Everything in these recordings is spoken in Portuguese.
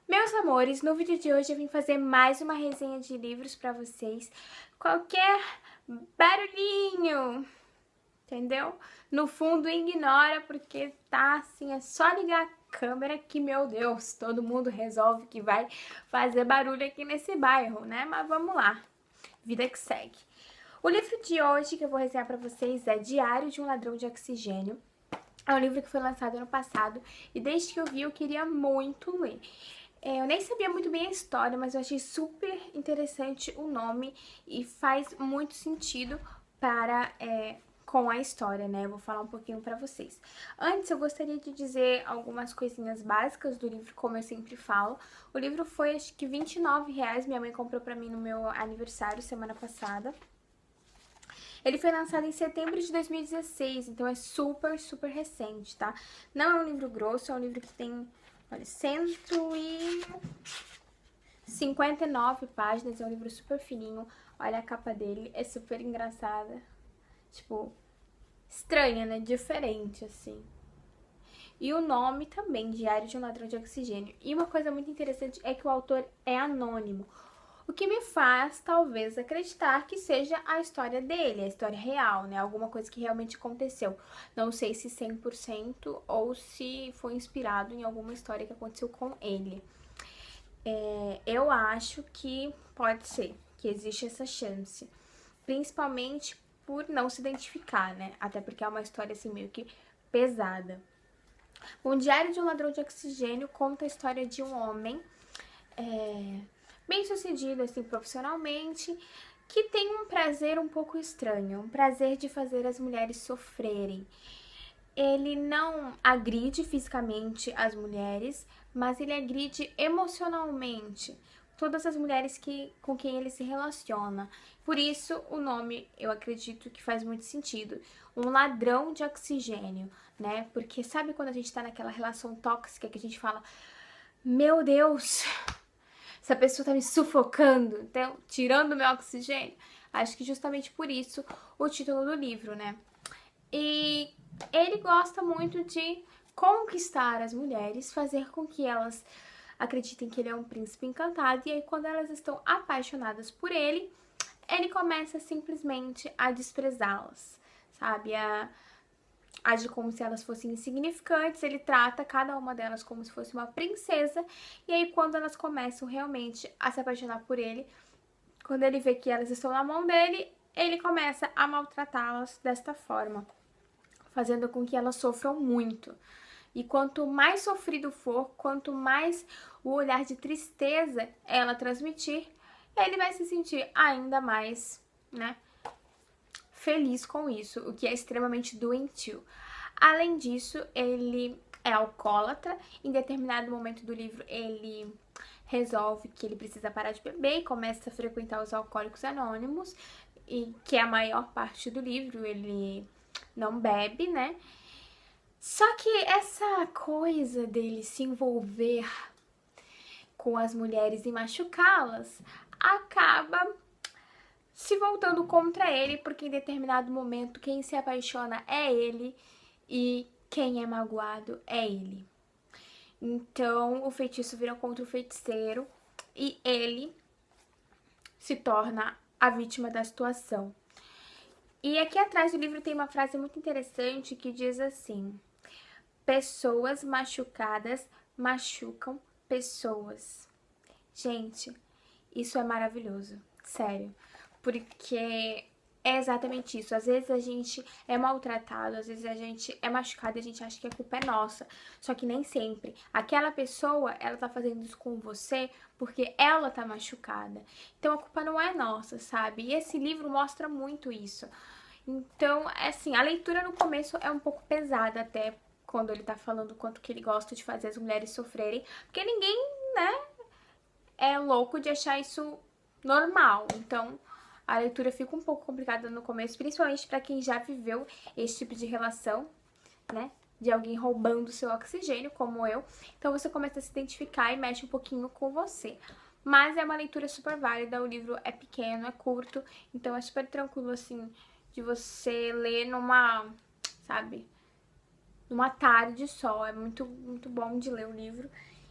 Meus amores, no vídeo de hoje eu vim fazer mais uma resenha de livros pra vocês. Qualquer barulhinho, entendeu? No fundo ignora, porque tá assim, é só ligar a câmera que, meu Deus, todo mundo resolve que vai fazer barulho aqui nesse bairro, né? Mas vamos lá, vida que segue. O livro de hoje que eu vou resenhar pra vocês é Diário de um Ladrão de Oxigênio. É um livro que foi lançado ano passado e desde que eu vi eu queria muito ler. Eu nem sabia muito bem a história, mas eu achei super interessante o nome e faz muito sentido com a história, né? Eu vou falar um pouquinho pra vocês. Antes, eu gostaria de dizer algumas coisinhas básicas do livro, como eu sempre falo. O livro foi, acho que R$ 29, minha mãe comprou pra mim no meu aniversário semana passada. Ele foi lançado em setembro de 2016, então é super, super recente, tá? Não é um livro grosso, é um livro que tem, olha, 159 páginas, é um livro super fininho. Olha a capa dele, é super engraçada. Tipo, estranha, né? Diferente, assim. E o nome também, Diário de um Ladrão de Oxigênio. E uma coisa muito interessante é que o autor é anônimo. O que me faz, talvez, acreditar que seja a história dele, a história real, né? Alguma coisa que realmente aconteceu. Não sei se 100% ou se foi inspirado em alguma história que aconteceu com ele. Eu acho que pode ser, que existe essa chance. Principalmente por não se identificar, né? Até porque é uma história, assim, meio que pesada. O Diário de um Ladrão de Oxigênio conta a história de um homem bem sucedido, assim, profissionalmente, que tem um prazer um pouco estranho, um prazer de fazer as mulheres sofrerem. Ele não agride fisicamente as mulheres, mas ele agride emocionalmente todas as mulheres com quem ele se relaciona. Por isso, o nome, eu acredito que faz muito sentido. Um ladrão de oxigênio, né? Porque sabe quando a gente tá naquela relação tóxica que a gente fala, meu Deus, essa pessoa tá me sufocando, então, tirando meu oxigênio? Acho que justamente por isso o título do livro, né? E ele gosta muito de conquistar as mulheres, fazer com que elas acreditem que ele é um príncipe encantado, e aí quando elas estão apaixonadas por ele, ele começa simplesmente a desprezá-las, sabe? A age como se elas fossem insignificantes, ele trata cada uma delas como se fosse uma princesa, e aí quando elas começam realmente a se apaixonar por ele, quando ele vê que elas estão na mão dele, ele começa a maltratá-las desta forma, fazendo com que elas sofram muito. E quanto mais sofrido for, quanto mais o olhar de tristeza ela transmitir, ele vai se sentir ainda mais, né, feliz com isso, o que é extremamente doentio. Além disso, ele é alcoólatra. Em determinado momento do livro, ele resolve que ele precisa parar de beber e começa a frequentar os alcoólicos anônimos, e que é a maior parte do livro. Ele não bebe, né? Só que essa coisa dele se envolver com as mulheres e machucá-las acaba se voltando contra ele, porque em determinado momento quem se apaixona é ele e quem é magoado é ele. Então o feitiço vira contra o feiticeiro e ele se torna a vítima da situação. E aqui atrás do livro tem uma frase muito interessante que diz assim: pessoas machucadas machucam pessoas. Gente, isso é maravilhoso, sério, porque é exatamente isso. Às vezes a gente é maltratado, às vezes a gente é machucado e a gente acha que a culpa é nossa. Só que nem sempre. Aquela pessoa, ela tá fazendo isso com você porque ela tá machucada. Então a culpa não é nossa, sabe? E esse livro mostra muito isso. Então, assim, a leitura no começo é um pouco pesada até, quando ele tá falando o quanto que ele gosta de fazer as mulheres sofrerem, porque ninguém, né, é louco de achar isso normal. Então, a leitura fica um pouco complicada no começo, principalmente para quem já viveu esse tipo de relação, né? De alguém roubando seu oxigênio, como eu. Então você começa a se identificar e mexe um pouquinho com você. Mas é uma leitura super válida, o livro é pequeno, é curto, então é super tranquilo, assim, de você ler numa, sabe, numa tarde só. É muito, muito bom de ler o livro.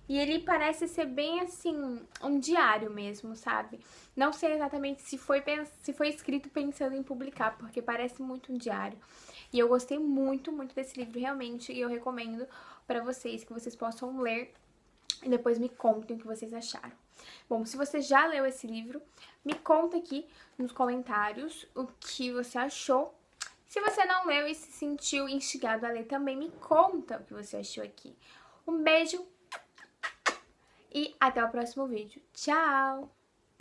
E ele parece ser bem assim, um diário mesmo, sabe? Não sei exatamente se foi escrito pensando em publicar, porque parece muito um diário. E eu gostei muito, muito desse livro, realmente, e eu recomendo pra vocês que vocês possam ler e depois me contem o que vocês acharam. Bom, se você já leu esse livro, me conta aqui nos comentários o que você achou. Se você não leu e se sentiu instigado a ler também, me conta o que você achou aqui. Um beijo e até o próximo vídeo. Tchau!